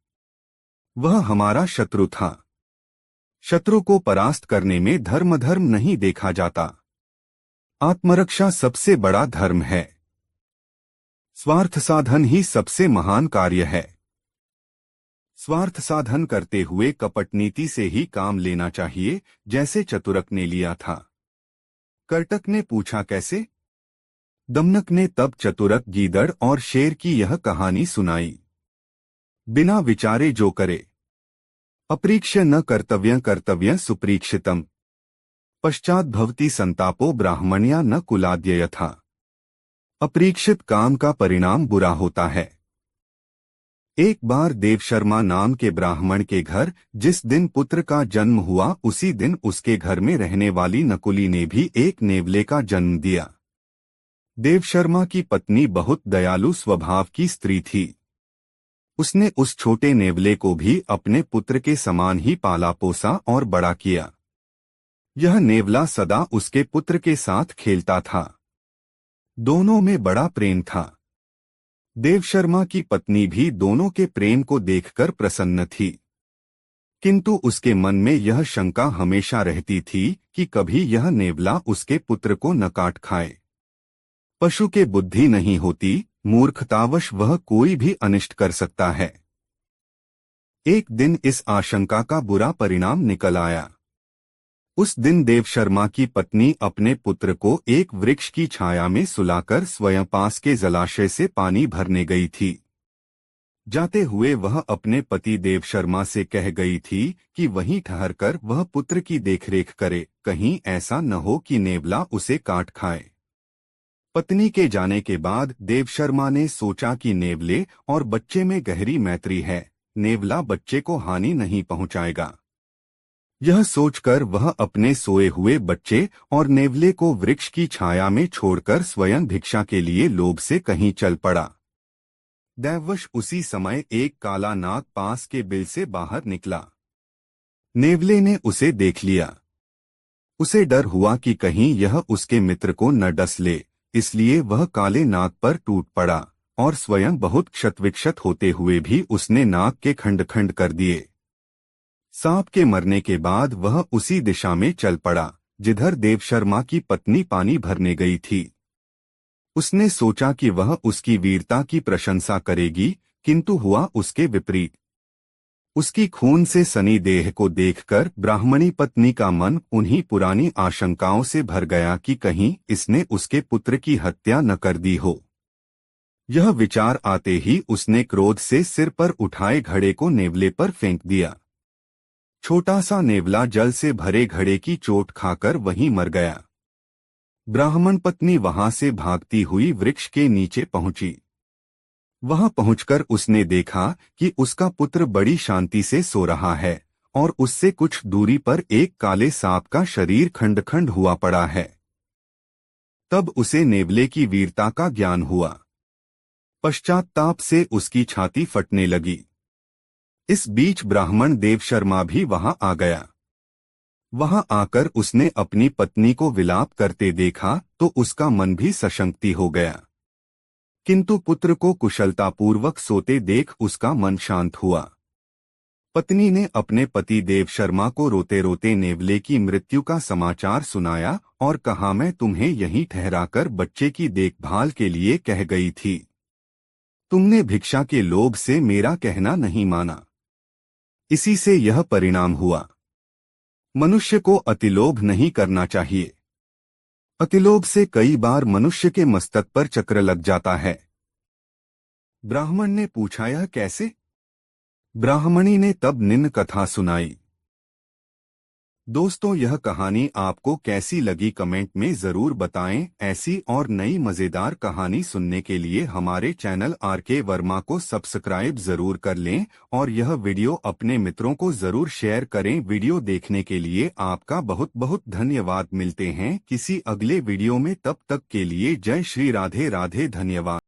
वह हमारा शत्रु था। शत्रु को परास्त करने में धर्म नहीं देखा जाता। आत्मरक्षा सबसे बड़ा धर्म है। स्वार्थ साधन ही सबसे महान कार्य है। स्वार्थ साधन करते हुए कपटनीति से ही काम लेना चाहिए, जैसे चतुरक ने लिया था। कर्टक ने पूछा कैसे? दमनक ने तब चतुरक, गीदड़ और शेर की यह कहानी सुनाई। बिना विचारे जो करे, अपरीक्ष्य न कर्तव्य कर्तव्य सुपरीक्षितम, पश्चात भवति संतापो ब्राह्मण्या न कुलाद्य यथा। अपरीक्षित काम का परिणाम बुरा होता है। एक बार देवशर्मा नाम के ब्राह्मण के घर जिस दिन पुत्र का जन्म हुआ, उसी दिन उसके घर में रहने वाली नकुली ने भी एक नेवले का जन्म दिया। देवशर्मा की पत्नी बहुत दयालु स्वभाव की स्त्री थी। उसने उस छोटे नेवले को भी अपने पुत्र के समान ही पाला पोसा और बड़ा किया। यह नेवला सदा उसके पुत्र के साथ खेलता था। दोनों में बड़ा प्रेम था। देवशर्मा की पत्नी भी दोनों के प्रेम को देखकर प्रसन्न थी, किंतु उसके मन में यह शंका हमेशा रहती थी कि कभी यह नेवला उसके पुत्र को न काट खाए। पशु के बुद्धि नहीं होती, मूर्खतावश वह कोई भी अनिष्ट कर सकता है। एक दिन इस आशंका का बुरा परिणाम निकल आया। उस दिन देवशर्मा की पत्नी अपने पुत्र को एक वृक्ष की छाया में सुलाकर स्वयं पास के जलाशय से पानी भरने गई थी। जाते हुए वह अपने पति देवशर्मा से कह गई थी कि वहीं ठहरकर वह पुत्र की देखरेख करे, कहीं ऐसा न हो कि नेवला उसे काट खाए। पत्नी के जाने के बाद देवशर्मा ने सोचा कि नेवले और बच्चे में गहरी मैत्री है, नेवला बच्चे को हानि नहीं पहुंचाएगा। यह सोचकर वह अपने सोए हुए बच्चे और नेवले को वृक्ष की छाया में छोड़कर स्वयं भिक्षा के लिए लोभ से कहीं चल पड़ा। दैववश उसी समय एक काला नाग पास के बिल से बाहर निकला। नेवले ने उसे देख लिया। उसे डर हुआ कि कहीं यह उसके मित्र को न डस ले, इसलिए वह काले नाग पर टूट पड़ा और स्वयं बहुत क्षतविक्षत होते हुए भी उसने नाग के खंड खंड कर दिए। सांप के मरने के बाद वह उसी दिशा में चल पड़ा जिधर देवशर्मा की पत्नी पानी भरने गई थी। उसने सोचा कि वह उसकी वीरता की प्रशंसा करेगी, किंतु हुआ उसके विपरीत। उसकी खून से सनी देह को देखकर ब्राह्मणी पत्नी का मन उन्हीं पुरानी आशंकाओं से भर गया कि कहीं इसने उसके पुत्र की हत्या न कर दी हो। यह विचार आते ही उसने क्रोध से सिर पर उठाए घड़े को नेवले पर फेंक दिया। छोटा सा नेवला जल से भरे घड़े की चोट खाकर वहीं मर गया। ब्राह्मण पत्नी वहां से भागती हुई वृक्ष के नीचे पहुंची। वहां पहुंचकर उसने देखा कि उसका पुत्र बड़ी शांति से सो रहा है और उससे कुछ दूरी पर एक काले सांप का शरीर खंड खंड हुआ पड़ा है। तब उसे नेवले की वीरता का ज्ञान हुआ। पश्चात्ताप से उसकी छाती फटने लगी। इस बीच ब्राह्मण देवशर्मा भी वहां आ गया। वहां आकर उसने अपनी पत्नी को विलाप करते देखा तो उसका मन भी सशंकति हो गया, किंतु पुत्र को कुशलतापूर्वक सोते देख उसका मन शांत हुआ। पत्नी ने अपने पति देवशर्मा को रोते रोते नेवले की मृत्यु का समाचार सुनाया और कहा, मैं तुम्हें यहीं ठहराकर बच्चे की देखभाल के लिए कह गई थी, तुमने भिक्षा के लोभ से मेरा कहना नहीं माना, इसी से यह परिणाम हुआ। मनुष्य को अतिलोभ नहीं करना चाहिए। अतिलोभ से कई बार मनुष्य के मस्तक पर चक्र लग जाता है। ब्राह्मण ने पूछा, यह कैसे? ब्राह्मणी ने तब निम्न कथा सुनाई। दोस्तों, यह कहानी आपको कैसी लगी कमेंट में जरूर बताएं। ऐसी और नई मजेदार कहानी सुनने के लिए हमारे चैनल आरके वर्मा को सब्सक्राइब जरूर कर लें और यह वीडियो अपने मित्रों को जरूर शेयर करें। वीडियो देखने के लिए आपका बहुत बहुत धन्यवाद। मिलते हैं किसी अगले वीडियो में, तब तक के लिए जय श्री राधे राधे। धन्यवाद।